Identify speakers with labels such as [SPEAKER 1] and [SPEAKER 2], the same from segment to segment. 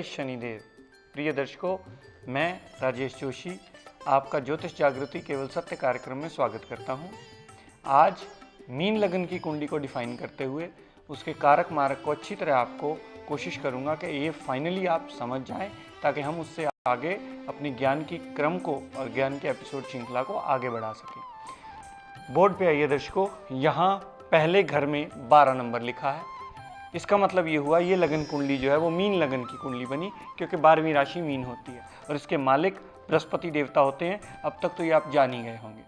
[SPEAKER 1] शनिदेव। प्रिय दर्शकों, मैं राजेश जोशी आपका ज्योतिष जागृति केवल सत्य कार्यक्रम में स्वागत करता हूं। आज मीन लगन की कुंडली को डिफाइन करते हुए उसके कारक मारक को अच्छी तरह आपको कोशिश करूंगा कि ये फाइनली आप समझ जाएं, ताकि हम उससे आगे अपनी ज्ञान की क्रम को और ज्ञान के एपिसोड श्रृंखला को आगे बढ़ा सकें। बोर्ड पे आइए दर्शकों, यहाँ पहले घर में 12 नंबर लिखा है। इसका मतलब ये हुआ ये लगन कुंडली जो है वो मीन लगन की कुंडली बनी, क्योंकि 12वीं राशि मीन होती है और इसके मालिक बृहस्पति देवता होते हैं। अब तक तो ये आप जान ही गए होंगे।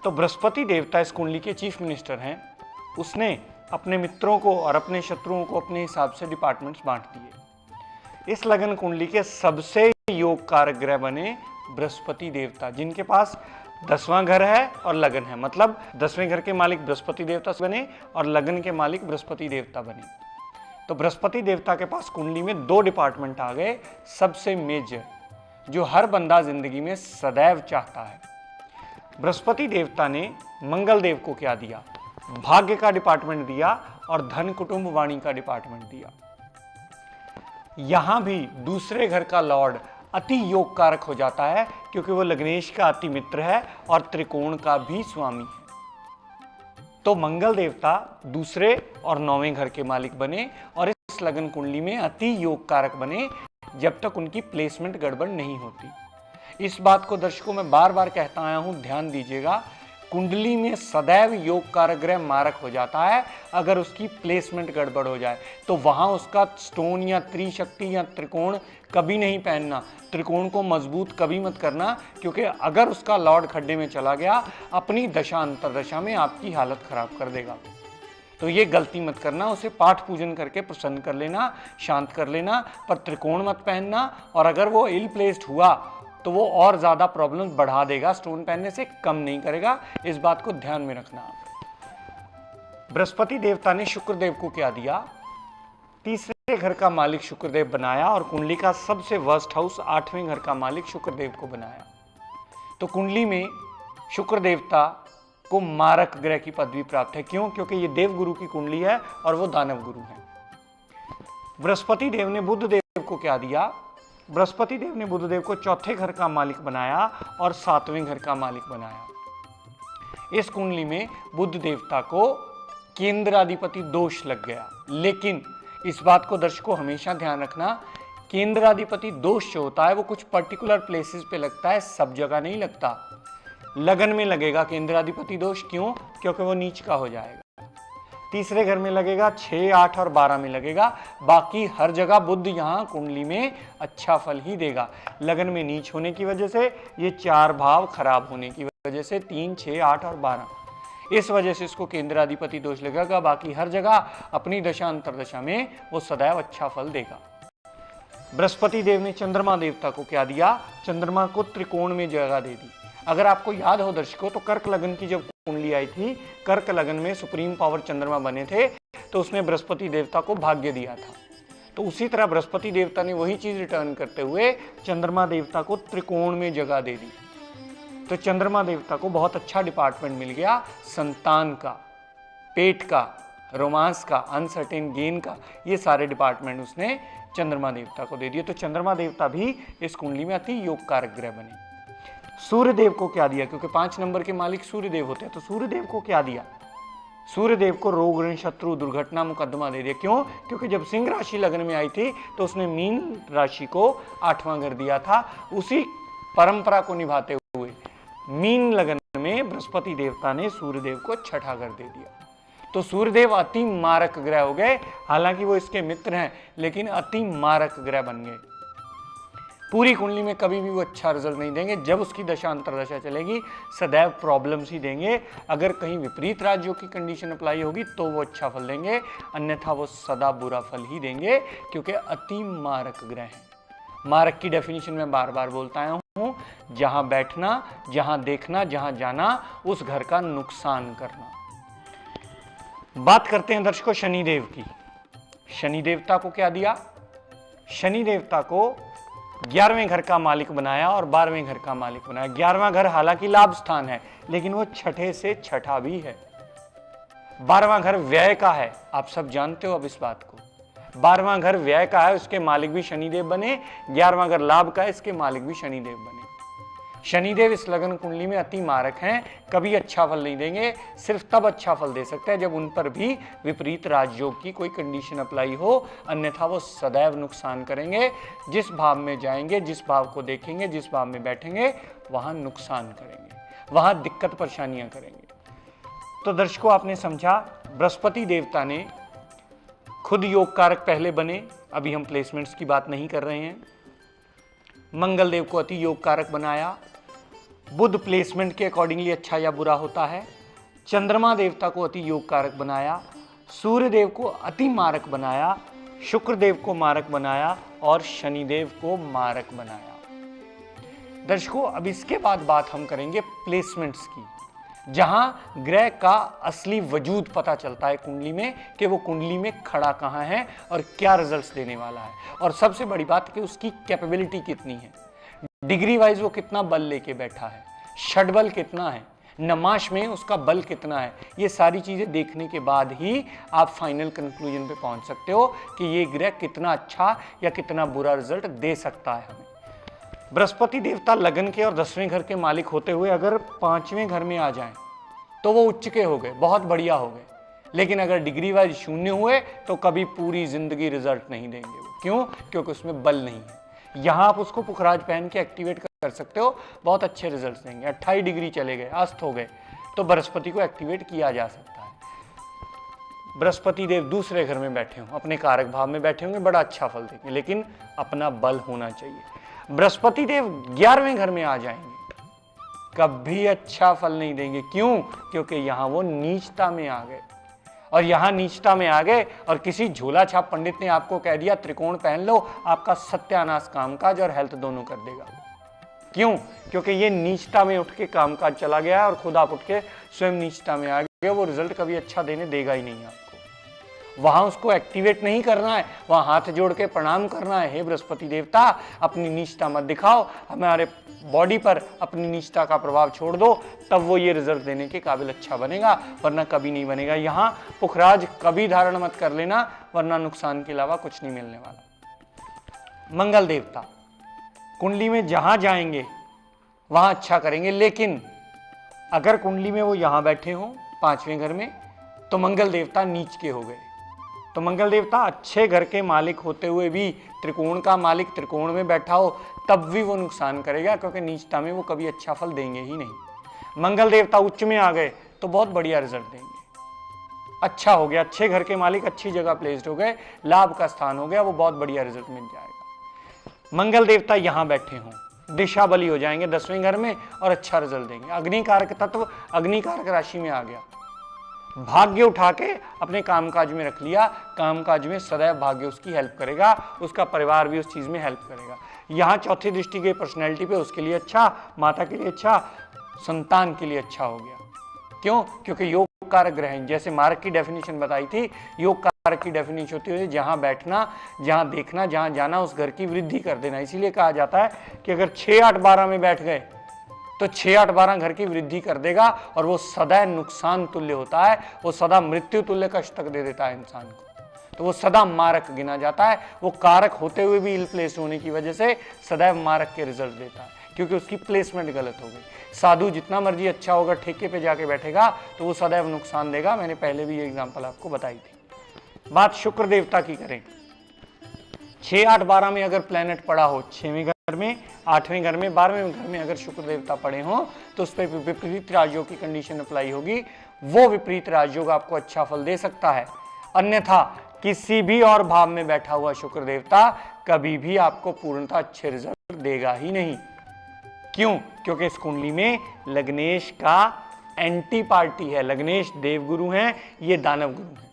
[SPEAKER 1] तो बृहस्पति देवता इस कुंडली के चीफ मिनिस्टर हैं। उसने अपने मित्रों को और अपने शत्रुओं को अपने हिसाब से डिपार्टमेंट्स बांट दिए। इस लगन कुंडली के सबसे योग कारक ग्रह बने बृहस्पति देवता, जिनके पास 10वां घर है और लगन है। मतलब 10वें घर के मालिक बृहस्पति देवता बने और लगन के मालिक बृहस्पति देवता बने। तो बृहस्पति देवता के पास कुंडली में 2 डिपार्टमेंट आ गए, सबसे मेजर, जो हर बंदा जिंदगी में सदैव चाहता है। बृहस्पति देवता ने मंगल देव को क्या दिया? भाग्य का डिपार्टमेंट दिया और धन कुटुंब वाणी का डिपार्टमेंट दिया। यहां भी दूसरे घर का लॉर्ड अति योग कारक हो जाता है, क्योंकि वो लग्नेश का अति मित्र है और त्रिकोण का भी स्वामी है। तो मंगल देवता दूसरे और 9वें घर के मालिक बने और इस लगन कुंडली में अति योग कारक बने, जब तक उनकी प्लेसमेंट गड़बड़ नहीं होती। इस बात को दर्शकों मैं बार बार कहता आया हूं, ध्यान दीजिएगा। कुंडली में सदैव योग कारक ग्रह मारक हो जाता है। अगर उसकी प्लेसमेंट गड़बड़ हो जाए तो वहां उसका स्टोन या त्रिशक्ति या त्रिकोण कभी नहीं पहनना। त्रिकोण को मजबूत कभी मत करना, क्योंकि अगर उसका लॉर्ड खड्डे में चला गया, अपनी दशा अंतरदशा में आपकी हालत खराब कर देगा। तो ये गलती मत करना। उसे पाठ पूजन करके प्रसन्न कर लेना, शांत कर लेना, पर त्रिकोण मत पहनना। और अगर वो इल प्लेस्ड हुआ तो वो और ज्यादा प्रॉब्लम बढ़ा देगा, स्टोन पहनने से कम नहीं करेगा। इस बात को ध्यान में रखना आप। बृहस्पति देवता ने शुक्रदेव को क्या दिया? तीसरे घर का मालिक शुक्रदेव बनाया और कुंडली का सबसे वर्स्ट हाउस 8वें घर का मालिक शुक्रदेव को बनाया। तो कुंडली में शुक्र देवता को मारक ग्रह की पदवी प्राप्त है। क्यों? क्योंकि ये देव गुरु की कुंडली है और वो दानव गुरु है। बृहस्पति देव ने बुध देव को क्या दिया? बृहस्पति देव ने बुध देव को 4थे घर का मालिक बनाया और 7वें घर का मालिक बनाया। इस कुंडली में बुध देवता को केंद्राधिपति दोष लग गया। लेकिन इस बात को दर्शकों हमेशा ध्यान रखना, केंद्राधिपति दोष जो होता है वो कुछ पर्टिकुलर प्लेसेस पे लगता है, सब जगह नहीं लगता। लगन में लगेगा केंद्राधिपति दोष। क्यों? क्योंकि वो नीच का हो जाएगा। तीसरे घर में लगेगा, 6, 8 और 12 में लगेगा। बाकी हर जगह बुध यहाँ कुंडली में अच्छा फल ही देगा। लगन में नीच होने की वजह से, ये 4 भाव खराब होने की वजह से 3, 6, 8 और 12, इस वजह से इसको केंद्राधिपति दोष लगेगा। बाकी हर जगह अपनी दशा अंतरदशा में वो सदैव अच्छा फल देगा। बृहस्पति देव ने चंद्रमा देवता को क्या दिया? चंद्रमा को त्रिकोण में जगह दे दी। अगर आपको याद हो दर्शकों, तो कर्क लगन की जब कुंडली आई थी, कर्क लगन में सुप्रीम पावर चंद्रमा बने थे, तो उसने बृहस्पति देवता को भाग्य दिया था। तो उसी तरह बृहस्पति देवता ने वही चीज रिटर्न करते हुए चंद्रमा देवता को त्रिकोण में जगह दे दी। तो चंद्रमा देवता को बहुत अच्छा डिपार्टमेंट मिल गया, संतान का, पेट का, रोमांस का, अनसर्टेन गेन का, ये सारे डिपार्टमेंट उसने चंद्रमा देवता को दे दिए। तो चंद्रमा देवता भी इस कुंडली में अति योग कारक ग्रह बने। सूर्य देव को क्या दिया? क्योंकि 5 नंबर के मालिक सूर्य देव होते हैं। तो सूर्य देव को क्या दिया? सूर्य देव को रोग, ऋण, शत्रु, दुर्घटना, मुकदमा दे दिया। क्यों? क्योंकि जब सिंह राशि लगन में आई थी तो उसने मीन राशि को 8वां घर दिया था। उसी परंपरा को निभाते हुए मीन लगन में बृहस्पति देवता ने सूर्य देव को 6ठा घर दे दिया। तो सूर्यदेव अति मारक ग्रह हो गए। हालांकि वो इसके मित्र हैं, लेकिन अति मारक ग्रह बन गए। पूरी कुंडली में कभी भी वो अच्छा रिजल्ट नहीं देंगे। जब उसकी दशा अंतरदशा चलेगी, सदैव प्रॉब्लम्स ही देंगे। अगर कहीं विपरीत राज्यों की कंडीशन अप्लाई होगी तो वो अच्छा फल देंगे, अन्यथा वो सदा बुरा फल ही देंगे, क्योंकि अति मारक ग्रह हैं। मारक की डेफिनेशन में बार बार बोलता आया हूं, जहां बैठना, जहां देखना, जहां जाना, उस घर का नुकसान करना। बात करते हैं दर्शकों शनिदेव की। शनि देवता को क्या दिया? शनि देवता को 11वें घर का मालिक बनाया और 12वें घर का मालिक बनाया। 11वां घर हालांकि लाभ स्थान है, लेकिन वो 6ठे से 6ठा भी है। 12वां घर व्यय का है, आप सब जानते हो अब इस बात को। 12वां घर व्यय का है, उसके मालिक भी शनिदेव बने। 11वां घर लाभ का है, इसके मालिक भी शनिदेव बने। शनिदेव इस लगन कुंडली में अति मारक हैं, कभी अच्छा फल नहीं देंगे, सिर्फ तब अच्छा फल दे सकते हैं जब उन पर भी विपरीत राजयोग की कोई कंडीशन अप्लाई हो, अन्यथा वो सदैव नुकसान करेंगे। जिस भाव में जाएंगे, जिस भाव को देखेंगे, जिस भाव में बैठेंगे, वहां नुकसान करेंगे, वहां दिक्कत परेशानियां करेंगे। तो दर्शकों, आपने समझा, बृहस्पति देवता ने खुद योग कारक पहले बने, अभी हम प्लेसमेंट्स की बात नहीं कर रहे हैं। मंगल देव को अति योग कारक बनाया, बुध प्लेसमेंट के अकॉर्डिंगली अच्छा या बुरा होता है। चंद्रमा देवता को अति योग कारक बनाया, सूर्य देव को अति मारक बनाया, शुक्र देव को मारक बनाया और शनिदेव को मारक बनाया। दर्शकों, अब इसके बाद बात हम करेंगे प्लेसमेंट्स की, जहां ग्रह का असली वजूद पता चलता है कुंडली में, कि वो कुंडली में खड़ा कहां है और क्या रिजल्ट्स देने वाला है, और सबसे बड़ी बात कि उसकी कैपेबिलिटी कितनी है, डिग्री वाइज वो कितना बल लेके बैठा है, षडबल कितना है, नमाश में उसका बल कितना है। ये सारी चीजें देखने के बाद ही आप फाइनल कंक्लूजन पे पहुंच सकते हो कि ये ग्रह कितना अच्छा या कितना बुरा रिजल्ट दे सकता है हमें। बृहस्पति देवता लगन के और 10वें घर के मालिक होते हुए अगर 5वें घर में आ जाएं तो वो उच्च के हो गए, बहुत बढ़िया हो गए। लेकिन अगर डिग्री वाइज शून्य हुए तो कभी पूरी जिंदगी रिजल्ट नहीं देंगे वो। क्यों? क्योंकि उसमें बल नहीं है। यहां आप उसको पुखराज पहन के एक्टिवेट कर सकते हो, बहुत अच्छे रिजल्ट्स देंगे। 28 डिग्री चले गए, अस्त हो गए, तो बृहस्पति को एक्टिवेट किया जा सकता है। बृहस्पति देव दूसरे घर में बैठे हों, अपने कारक भाव में बैठे होंगे, बड़ा अच्छा फल देंगे, लेकिन अपना बल होना चाहिए। बृहस्पति देव 11वें घर में आ जाएंगे, कभी अच्छा फल नहीं देंगे। क्यों? क्योंकि यहां वो नीचता में आ गए, और यहां नीचता में आ गए और किसी झोला छाप पंडित ने आपको कह दिया त्रिकोण पहन लो, आपका सत्यानाश कामकाज और हेल्थ दोनों कर देगा। क्यों? क्योंकि ये नीचता में उठ के कामकाज चला गया है और खुद आप उठ के स्वयं नीचता में आ गए। वो रिजल्ट कभी अच्छा देने देगा ही नहीं आपको। वहां उसको एक्टिवेट नहीं करना है, वहां हाथ जोड़ के प्रणाम करना है, हे बृहस्पति देवता अपनी नीचता मत दिखाओ, हमारे बॉडी पर अपनी नीचता का प्रभाव छोड़ दो, तब वो ये रिजल्ट देने के काबिल अच्छा बनेगा, वरना कभी नहीं बनेगा। यहाँ पुखराज कभी धारण मत कर लेना, वरना नुकसान के अलावा कुछ नहीं मिलने वाला। मंगल देवता कुंडली में जहां जाएंगे वहां अच्छा करेंगे, लेकिन अगर कुंडली में वो यहां बैठे हों 5वें घर में, तो मंगल देवता नीच के हो गए। तो मंगल देवता अच्छे घर के मालिक होते हुए भी त्रिकोण का मालिक त्रिकोण में बैठा हो, तब भी वो नुकसान करेगा, क्योंकि नीचता में वो कभी अच्छा फल देंगे ही नहीं। मंगल देवता उच्च में आ गए तो बहुत बढ़िया रिजल्ट देंगे, अच्छा हो गया, अच्छे घर के मालिक अच्छी जगह प्लेस्ड हो गए, लाभ का स्थान हो गया, वो बहुत बढ़िया रिजल्ट मिल जाएगा। मंगल देवता यहां बैठे हों, दिशा बली हो जाएंगे 10वें घर में और अच्छा रिजल्ट देंगे। अग्निकारक तत्व अग्निकारक राशि में आ गया, भाग्य उठा के अपने कामकाज में रख लिया, कामकाज में सदैव भाग्य उसकी हेल्प करेगा, उसका परिवार भी उस चीज में हेल्प करेगा। यहाँ चौथी दृष्टि के पर्सनैलिटी पे उसके लिए अच्छा, माता के लिए अच्छा, संतान के लिए अच्छा हो गया। क्यों? क्योंकि योग कारक ग्रह हैं। जैसे मार्क की डेफिनेशन बताई थी, योग कारक की डेफिनेशन होती है जहां बैठना, जहां देखना, जहां जाना, उस घर की वृद्धि कर देना। इसीलिए कहा जाता है कि अगर 6, 8, 12 में बैठ गए तो 6, 8, 12 घर की वृद्धि कर देगा, और वो सदा नुकसान तुल्य होता है, वो सदा मृत्यु तुल्य कष्ट तक दे देता है इंसान को, तो वो सदा मारक गिना जाता है। वो कारक होते हुए भी इल प्लेस होने की वजह से सदैव मारक के रिजल्ट देता है, क्योंकि उसकी प्लेसमेंट गलत हो गई। साधु जितना मर्जी अच्छा होगा, ठेके पे जाके बैठेगा तो वो सदैव नुकसान देगा। मैंने पहले भी ये एग्जाम्पल आपको बताई थी। बात शुक्र देवता की करें, 6, 8, 12 में अगर प्लेनेट पड़ा हो, 6वें घर में, 8वें घर में, 12वें घर में अगर शुक्र देवता पड़े हों, तो उस पर विपरीत राजयोग की कंडीशन अप्लाई होगी। वो विपरीत राजयोग आपको अच्छा फल दे सकता है, अन्यथा किसी भी और भाव में बैठा हुआ शुक्र देवता कभी भी आपको पूर्णतः अच्छे रिजल्ट देगा ही नहीं। क्यों? क्योंकि इस कुंडली में लग्नेश का एंटी पार्टी है, लग्नेश देवगुरु हैं, ये दानव गुरु हैं।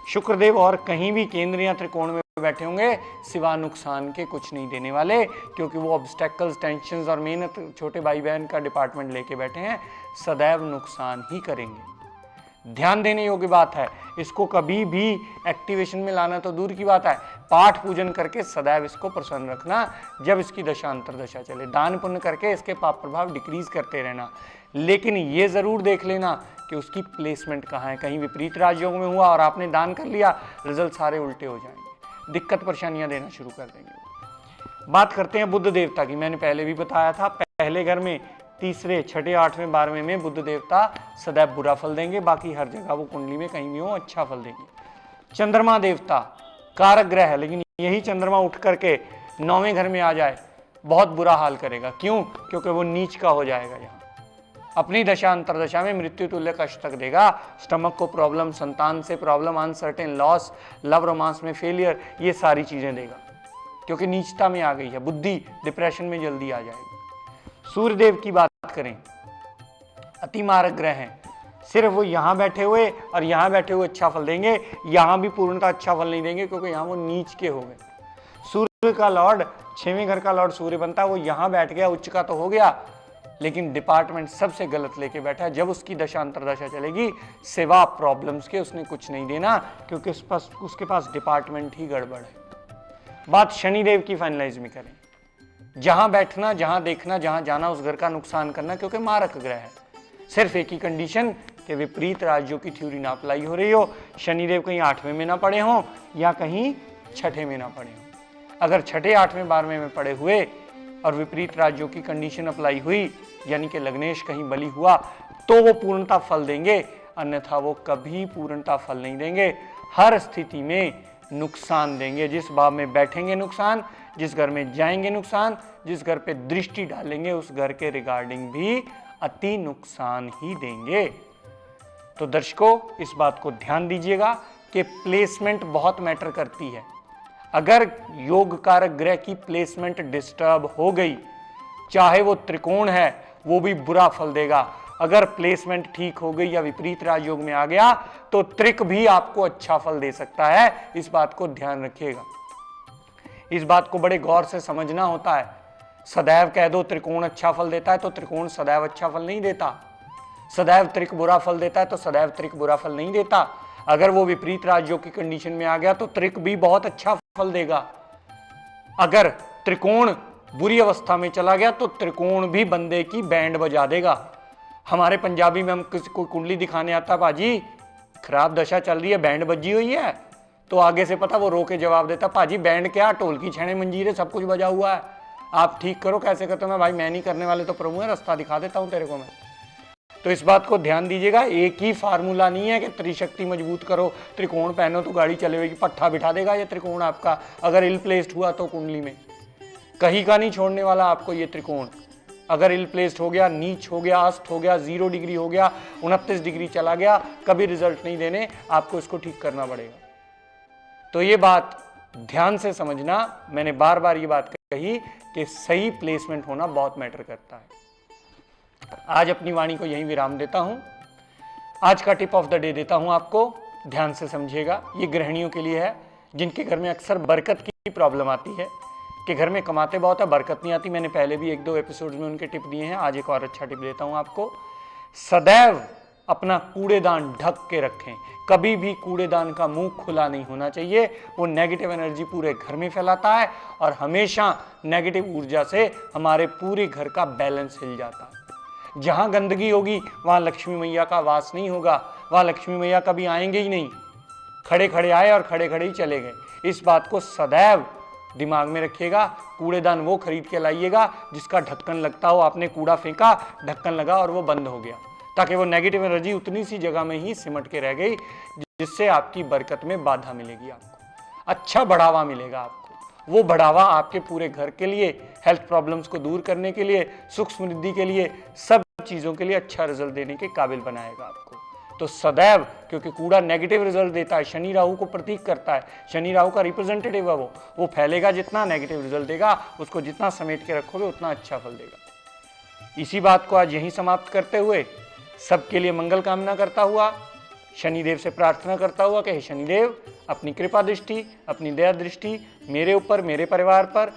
[SPEAKER 1] शुक्रदेव और कहीं भी केंद्र या त्रिकोण में बैठे होंगे, सिवा नुकसान के कुछ नहीं देने वाले, क्योंकि वो ऑब्स्टेकल्स, टेंशंस और मेहनत, छोटे भाई बहन का डिपार्टमेंट लेके बैठे हैं, सदैव नुकसान ही करेंगे। ध्यान देने योग्य बात है, इसको कभी भी एक्टिवेशन में लाना तो दूर की बात है, पाठ पूजन करके सदैव इसको प्रसन्न रखना। जब इसकी दशा अंतरदशा चले, दान पुण्य करके इसके पाप प्रभाव डिक्रीज करते रहना, लेकिन ये जरूर देख लेना कि उसकी प्लेसमेंट कहाँ है। कहीं विपरीत राजयोग में हुआ और आपने दान कर लिया, रिजल्ट सारे उल्टे हो जाएंगे। दिक्कत परेशानियां देना शुरू कर देंगे। बात करते हैं बुध देवता की। मैंने पहले भी बताया था, पहले घर में, तीसरे, छठे, 8वें, 12वें में बुध देवता सदैव बुरा फल देंगे, बाकी हर जगह वो कुंडली में कहीं भी हो अच्छा फल देंगे। चंद्रमा देवता कारक ग्रह है, लेकिन यही चंद्रमा उठ करके 9वें घर में आ जाए बहुत बुरा हाल करेगा। क्यों? क्योंकि वो नीच का हो जाएगा। यहाँ अपनी दशा अंतरदशा में मृत्यु तुल्य कष्ट तक देगा। स्टमक को प्रॉब्लम, संतान से problem, uncertain loss, love romance में फेलियर, ये सारी चीजें देगा, क्योंकि नीचता में आ गई है। बुद्धि डिप्रेशन में जल्दी आ जाएगी। सूर्यदेव की बात करें, अति मारक ग्रह हैं। सिर्फ वो यहां बैठे हुए और यहां बैठे हुए अच्छा फल देंगे, यहां भी पूर्णतः अच्छा फल नहीं देंगे, क्योंकि यहां वो नीच के हो गए। सूर्य का लॉर्ड, 6वें घर का लॉर्ड सूर्य बनता है, वो यहां बैठ गया, उच्च का तो हो गया, लेकिन डिपार्टमेंट सबसे गलत लेके बैठा है। जब उसकी दशा अंतरदशा चलेगी, सेवा प्रॉब्लम्स के उसने कुछ नहीं देना, क्योंकि उसके पास डिपार्टमेंट ही गड़बड़ है। बात शनिदेव की फाइनलाइज में करें, जहां बैठना, जहां देखना, जहां जाना, उस घर का नुकसान करना, क्योंकि मारक ग्रह है। सिर्फ एक ही कंडीशन कि विपरीत राज्यों की थ्योरी ना अप्लाई हो रही हो, शनिदेव कहीं 8वें में ना पड़े हों या कहीं 6ठे में ना पड़े हों। अगर 6ठे, 8वें, 12वें में पड़े हुए और विपरीत राज्यों की कंडीशन अप्लाई हुई, यानी कि लग्नेश कहीं बली हुआ, तो वो पूर्णता फल देंगे, अन्यथा वो कभी पूर्णता फल नहीं देंगे। हर स्थिति में नुकसान देंगे। जिस भाव में बैठेंगे नुकसान, जिस घर में जाएंगे नुकसान, जिस घर पे दृष्टि डालेंगे उस घर के रिगार्डिंग भी अति नुकसान ही देंगे। तो दर्शकों, इस बात को ध्यान दीजिएगा कि प्लेसमेंट बहुत मैटर करती है। अगर योग कारक ग्रह की प्लेसमेंट डिस्टर्ब हो गई, चाहे वो त्रिकोण है, वो भी बुरा फल देगा। अगर प्लेसमेंट ठीक हो गई या विपरीत राजयोग में आ गया, तो त्रिक भी आपको अच्छा फल दे सकता है। इस बात को ध्यान रखिएगा, इस बात को बड़े गौर से समझना होता है। सदैव कह दो त्रिकोण अच्छा फल देता है, तो त्रिकोण सदैव अच्छा फल नहीं देता। सदैव त्रिक बुरा फल देता है, तो सदैव त्रिक बुरा फल नहीं देता। अगर वो विपरीत राजयोग की कंडीशन में आ गया, तो त्रिक भी बहुत अच्छा फल देगा। अगर त्रिकोण बुरी अवस्था में चला गया, तो त्रिकोण भी बंदे की बैंड बजा देगा। हमारे पंजाबी में हम किसी को कुंडली दिखाने आता, भाजी खराब दशा चल रही है, बैंड बजी हुई है, तो आगे से पता वो रो के जवाब देता, भाजी बैंड क्या, ढोलकी छेने मंजीरे सब कुछ बजा हुआ है, आप ठीक करो। कैसे करते हो? मैं भाई मैं नहीं करने वाले तो प्रभु है, रास्ता दिखा देता हूं तेरे को मैं। तो इस बात को ध्यान दीजिएगा, एक ही फार्मूला नहीं है कि त्रिशक्ति मजबूत करो, त्रिकोण पहनो तो गाड़ी चलेगी, पट्टा बिठा देगा ये त्रिकोण आपका। अगर इल प्लेस्ड हुआ तो कुंडली में कहीं का नहीं छोड़ने वाला आपको ये त्रिकोण। अगर इल प्लेस्ड हो गया, नीच हो गया, अस्त हो गया, 0 डिग्री हो गया, 29 डिग्री चला गया, कभी रिजल्ट नहीं देने, आपको इसको ठीक करना पड़ेगा। तो ये बात ध्यान से समझना, मैंने बार बार ये बात कही कि सही प्लेसमेंट होना बहुत मैटर करता है। आज अपनी वाणी को यहीं विराम देता हूं। आज का टिप ऑफ द डे देता हूं आपको, ध्यान से समझिएगा। ये गृहिणियों के लिए है, जिनके घर में अक्सर बरकत की प्रॉब्लम आती है, कि घर में कमाते बहुत है, बरकत नहीं आती। मैंने पहले भी 1-2 एपिसोड्स में उनके टिप दिए हैं, आज एक और अच्छा टिप देता हूं आपको। सदैव अपना कूड़ेदान ढक के रखें, कभी भी कूड़ेदान का मुंह खुला नहीं होना चाहिए। वो नेगेटिव एनर्जी पूरे घर में फैलाता है और हमेशा नेगेटिव ऊर्जा से हमारे पूरे घर का बैलेंस हिल जाता है। जहां गंदगी होगी वहां लक्ष्मी मैया का वास नहीं होगा, वहां लक्ष्मी मैया कभी आएंगे ही नहीं। खड़े खड़े आए और खड़े खड़े ही चले गए। इस बात को सदैव दिमाग में रखिएगा। कूड़ेदान वो खरीद के लाइएगा जिसका ढक्कन लगता हो। आपने कूड़ा फेंका, ढक्कन लगा और वो बंद हो गया, ताकि वो नेगेटिव एनर्जी उतनी सी जगह में ही सिमट के रह गई, जिससे आपकी बरकत में बाधा मिलेगी, आपको अच्छा बढ़ावा मिलेगा। आपको वो बढ़ावा आपके पूरे घर के लिए, हेल्थ प्रॉब्लम्स को दूर करने के लिए, सुख समृद्धि के लिए, सब चीजों के लिए अच्छा रिजल्ट देने के काबिल बनाएगा आपको। तो सदैव, क्योंकि कूड़ा नेगेटिव रिजल्ट देता है, शनि राहु को प्रतीक करता है, शनि राहु का रिप्रेजेंटेटिव है वो फैलेगा जितना नेगेटिव रिजल्ट देगा, उसको जितना समेट के रखोगे उतना अच्छा फल देगा। इसी बात को आज यहीं समाप्त करते हुए सबके लिए मंगल कामना करता हुआ, शनिदेव से प्रार्थना करता हुआ कि हे शनिदेव, अपनी कृपा दृष्टि, अपनी दया दृष्टि मेरे ऊपर, मेरे परिवार पर